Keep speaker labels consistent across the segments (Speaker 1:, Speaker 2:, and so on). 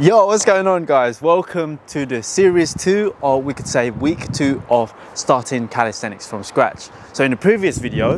Speaker 1: Yo, what's going on, guys? Welcome to the series 2, or we could say week 2 of starting calisthenics from scratch. So in the previous video,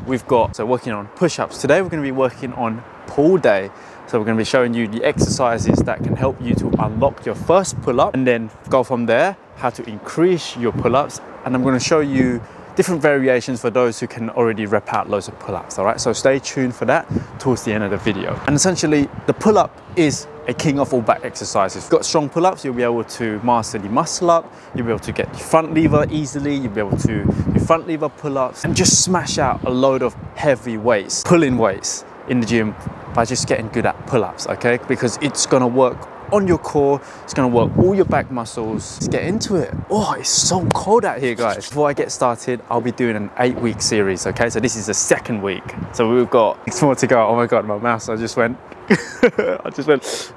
Speaker 1: we've got working on push-ups. Today we're going to be working on pull day. So we're going to be showing you the exercises that can help you to unlock your first pull-up and then go from there, how to increase your pull-ups. And I'm going to show you different variations for those who can already rep out loads of pull-ups. All right, so stay tuned for that towards the end of the video. And essentially the pull-up is a king of all back exercises. If you've got strong pull-ups, you'll be able to master the muscle up, you'll be able to get the front lever easily, you'll be able to do front lever pull-ups and just smash out a load of heavy weights, pulling weights in the gym by just getting good at pull-ups, okay? Because it's gonna work on your core, it's gonna work all your back muscles. Let's get into it. Oh, it's so cold out here, guys. Before I get started, I'll be doing an 8-week series, okay? So this is the second week. So we've got 6 more to go. Oh my God, my mouse, I just went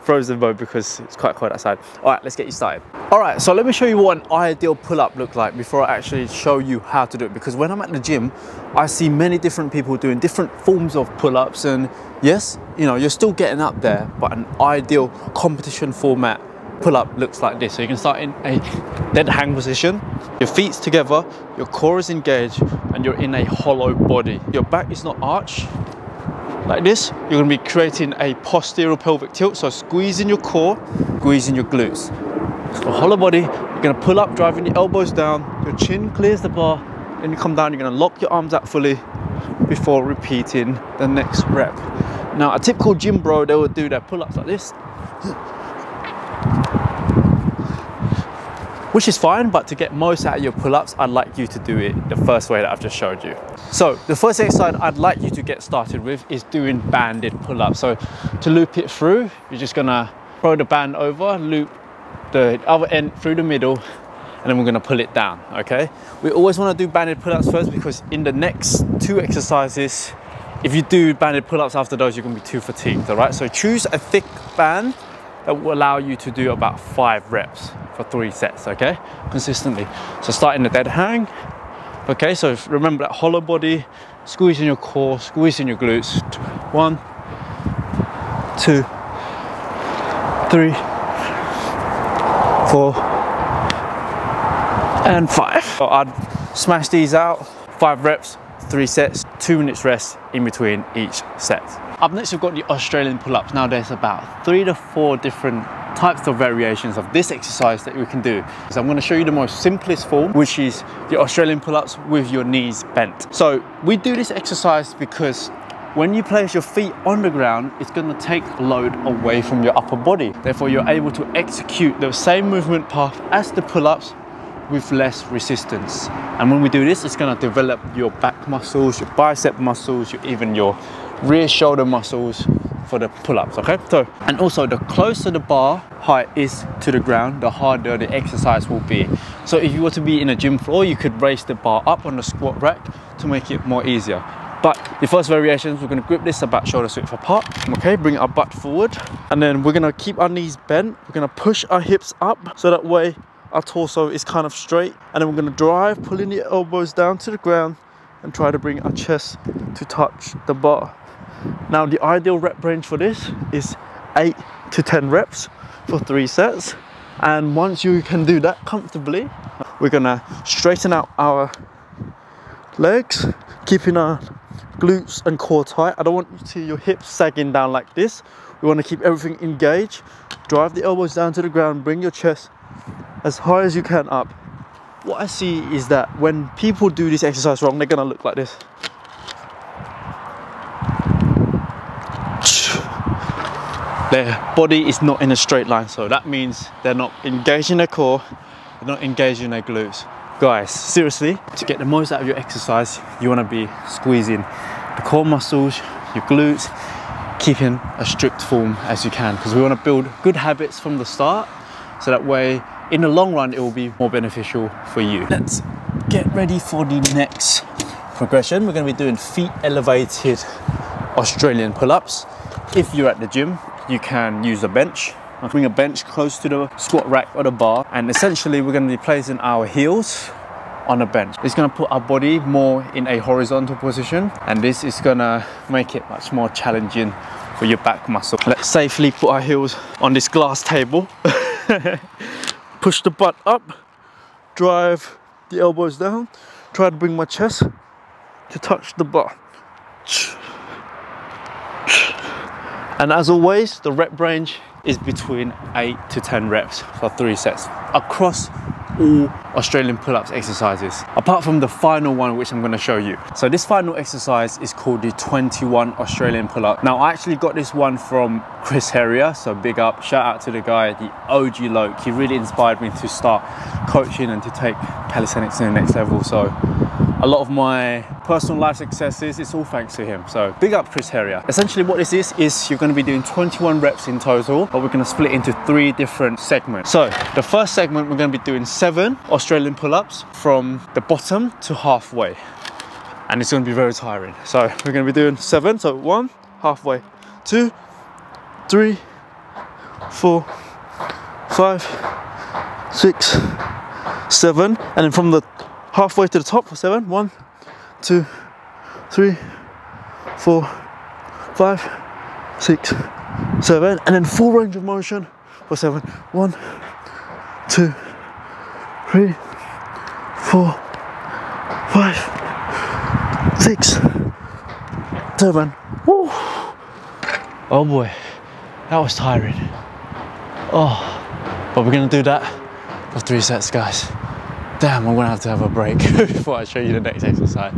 Speaker 1: frozen mode because it's quite cold outside. All right, let's get you started. All right, so let me show you what an ideal pull-up look like before I actually show you how to do it. Because when I'm at the gym, I see many different people doing different forms of pull-ups, and yes, you know, you're still getting up there, but an ideal competition format pull-up looks like this. So you can start in a dead hang position, your feet's together, your core is engaged, and you're in a hollow body. Your back is not arched. Like this, you're going to be creating a posterior pelvic tilt, so squeezing your core, squeezing your glutes. So hollow body, you're going to pull up, driving your elbows down, your chin clears the bar, then you come down, you're going to lock your arms out fully before repeating the next rep. Now, a typical gym bro, they will do their pull-ups like this, which is fine, but to get most out of your pull-ups, I'd like you to do it the first way that I've just showed you. So the first exercise I'd like you to get started with is doing banded pull-ups. So to loop it through, you're just gonna throw the band over, loop the other end through the middle, and then we're gonna pull it down, okay? We always wanna do banded pull-ups first, because in the next 2 exercises, if you do banded pull-ups after those, you're gonna be too fatigued, all right? So choose a thick band that will allow you to do about 5 reps for 3 sets, okay? Consistently. So start in the dead hang. Okay, so remember that hollow body, squeezing your core, squeezing your glutes. 1, 2, 3, 4, and 5. So I'd smash these out, 5 reps, 3 sets, 2 minutes rest in between each set. Up next, we've got the Australian pull-ups. Now there's about 3 to 4 different types of variations of this exercise that we can do. So I'm going to show you the most simplest form, which is the Australian pull-ups with your knees bent. So we do this exercise because when you place your feet on the ground, it's going to take load away from your upper body. Therefore, you're able to execute the same movement path as the pull-ups with less resistance. And when we do this, it's going to develop your back muscles, your bicep muscles, even your rear shoulder muscles for the pull-ups, okay? So, and also the closer the bar height is to the ground, the harder the exercise will be. So if you were to be in a gym floor, you could raise the bar up on the squat rack to make it more easier. But the first variations, we're going to grip this about shoulder width apart, okay? Bring our butt forward, and then we're going to keep our knees bent. We're going to push our hips up, so that way our torso is kind of straight, and then we're going to drive, pulling the elbows down to the ground, and try to bring our chest to touch the bar. Now the ideal rep range for this is 8 to 10 reps for 3 sets. And once you can do that comfortably, we're gonna straighten out our legs, keeping our glutes and core tight. I don't want you to see your hips sagging down like this. We want to keep everything engaged. Drive the elbows down to the ground, bring your chest as high as you can up. What I see is that when people do this exercise wrong, they're gonna look like this. Their body is not in a straight line, so that means they're not engaging their core, they're not engaging their glutes. Guys, seriously, to get the most out of your exercise, you want to be squeezing the core muscles, your glutes, keeping a strict form as you can, because we want to build good habits from the start, so that way in the long run it will be more beneficial for you. Let's get ready for the next progression. We're going to be doing feet elevated Australian pull-ups. If you're at the gym, you can use a bench. I'll bring a bench close to the squat rack or the bar, and essentially we're going to be placing our heels on a bench. It's going to put our body more in a horizontal position, and this is going to make it much more challenging for your back muscle. Let's safely put our heels on this glass table. Push the butt up, drive the elbows down, try to bring my chest to touch the bar. And as always, the rep range is between 8 to 10 reps for 3 sets across all Australian pull-ups exercises, apart from the final one which I'm going to show you. So this final exercise is called the 21 Australian pull-up. Now I actually got this one from Chris Herrier, so big up, shout out to the guy, the OG Loke. He really inspired me to start coaching and to take calisthenics to the next level. So a lot of my personal life successes, it's all thanks to him. So big up Chris Herrier. Essentially what this is you're going to be doing 21 reps in total, but we're going to split into 3 different segments. So the first segment, we're going to be doing 7 Australian pull-ups from the bottom to halfway. And it's going to be very tiring. So we're going to be doing 7, so 1, halfway, 2, 3, 4, 5, 6, 7, and then from the halfway to the top for 7, 1, 2, 3, 4, 5, 6, 7, and then full range of motion for 7, 1, 2, 3, 4, 5, 6, 7. Woo. Oh boy, that was tiring. Oh, but we're gonna do that for 3 sets, guys. Damn, I'm gonna have to have a break before I show you the next exercise.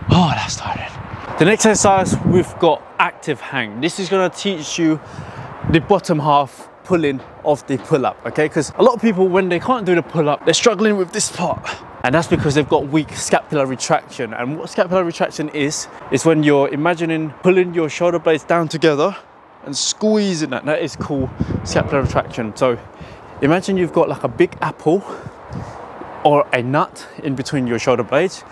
Speaker 1: Oh, that's tiring. The next exercise, we've got active hang. This is gonna teach you the bottom half pulling of the pull-up, okay? Because a lot of people, when they can't do the pull-up, they're struggling with this part. And that's because they've got weak scapular retraction. And what scapular retraction is when you're imagining pulling your shoulder blades down together and squeezing that. That is called scapular retraction. So imagine you've got like a big apple or a nut in between your shoulder blades.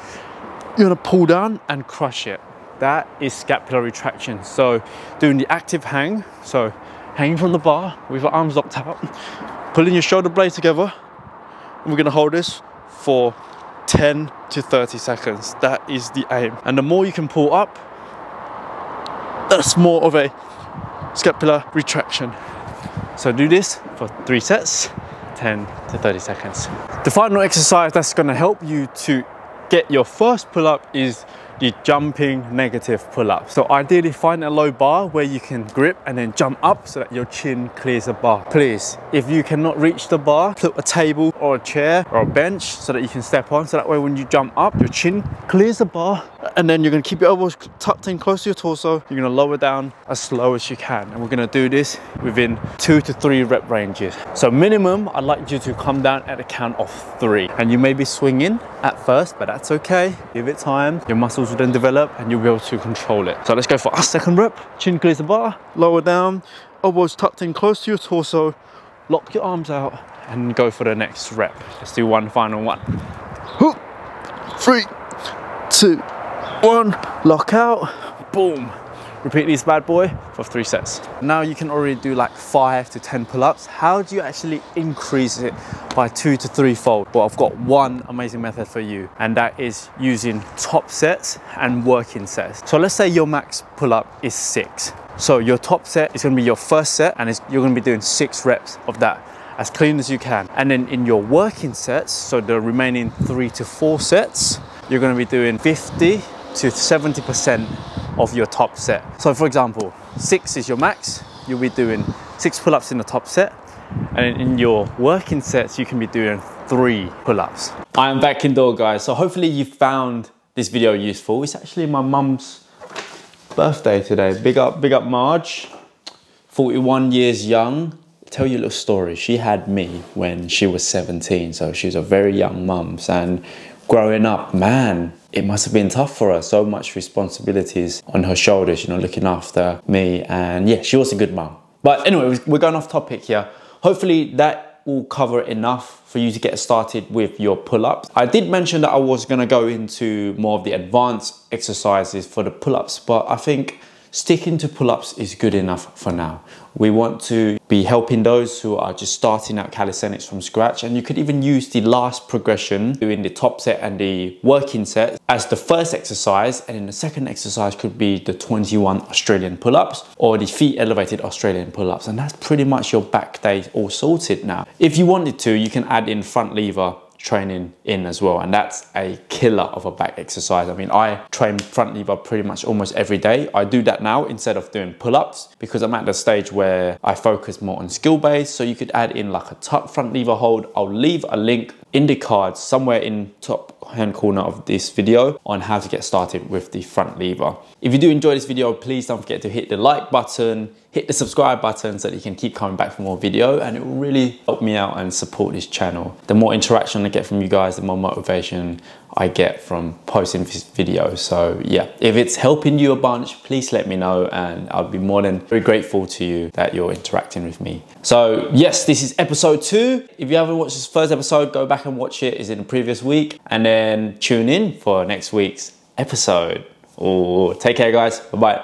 Speaker 1: You're gonna pull down and crush it. That is scapular retraction. So doing the active hang, so hanging from the bar with your arms locked out, pulling your shoulder blades together, and we're gonna hold this for 10 to 30 seconds. That is the aim. And the more you can pull up, that's more of a scapular retraction. So do this for 3 sets, 10 to 30 seconds. The final exercise that's going to help you to get your first pull-up is the jumping negative pull-up. So ideally find a low bar where you can grip and then jump up so that your chin clears the bar. Please, if you cannot reach the bar, put a table or a chair or a bench so that you can step on, so that way when you jump up, your chin clears the bar, and then you're going to keep your elbows tucked in close to your torso. You're going to lower down as slow as you can, and we're going to do this within 2 to 3 rep ranges. So minimum, I'd like you to come down at a count of 3, and you may be swinging at first, but that's okay. Give it time. Your muscles will then develop and you'll be able to control it. So let's go for our second rep. Chin clears the bar, lower down, elbows tucked in close to your torso, lock your arms out and go for the next rep. Let's do one final one. 3, 2, 1, lock out, boom. Repeat this bad boy for 3 sets. Now you can already do like 5 to 10 pull-ups. How do you actually increase it by 2 to 3-fold? Well, I've got one amazing method for you, and that is using top sets and working sets. So let's say your max pull-up is 6. So your top set is gonna be your first set, and you're gonna be doing 6 reps of that as clean as you can. And then in your working sets, so the remaining 3 to 4 sets, you're gonna be doing 50 to 70% of your top set. So for example, 6 is your max, you'll be doing 6 pull-ups in the top set, and in your working sets you can be doing 3 pull-ups. I am back indoor, guys, so hopefully you found this video useful. It's actually my mum's birthday today. Big up Marge, 41 years young. I'll tell you a little story. She had me when she was 17, so she was a very young mum, and growing up, man, it must have been tough for her. So much responsibilities on her shoulders, you know, looking after me. And yeah, she was a good mum. But anyway, we're going off topic here. Hopefully that will cover enough for you to get started with your pull-ups. I did mention that I was going to go into more of the advanced exercises for the pull-ups, but I think sticking to pull-ups is good enough for now. We want to be helping those who are just starting out calisthenics from scratch, and you could even use the last progression, doing the top set and the working set, as the first exercise, and then the second exercise could be the 21 Australian pull-ups or the feet elevated Australian pull-ups, and that's pretty much your back day all sorted now. If you wanted to, you can add in front lever training in as well, and that's a killer of a back exercise. I mean, I train front lever pretty much almost every day. I do that now instead of doing pull-ups because I'm at the stage where I focus more on skill base. So you could add in like a tuck front lever hold. I'll leave a link in the cards somewhere in top hand corner of this video on how to get started with the front lever. If you do enjoy this video, please don't forget to hit the like button, hit the subscribe button so that you can keep coming back for more video, and it will really help me out and support this channel. The more interaction I get from you guys, the more motivation I get from posting this video. So yeah, if it's helping you a bunch, please let me know, and I'll be more than very grateful to you that you're interacting with me. So yes, this is episode 2. If you haven't watched this first episode, go back and watch it. It's in the previous week, and then tune in for next week's episode. Oh, take care guys, bye bye.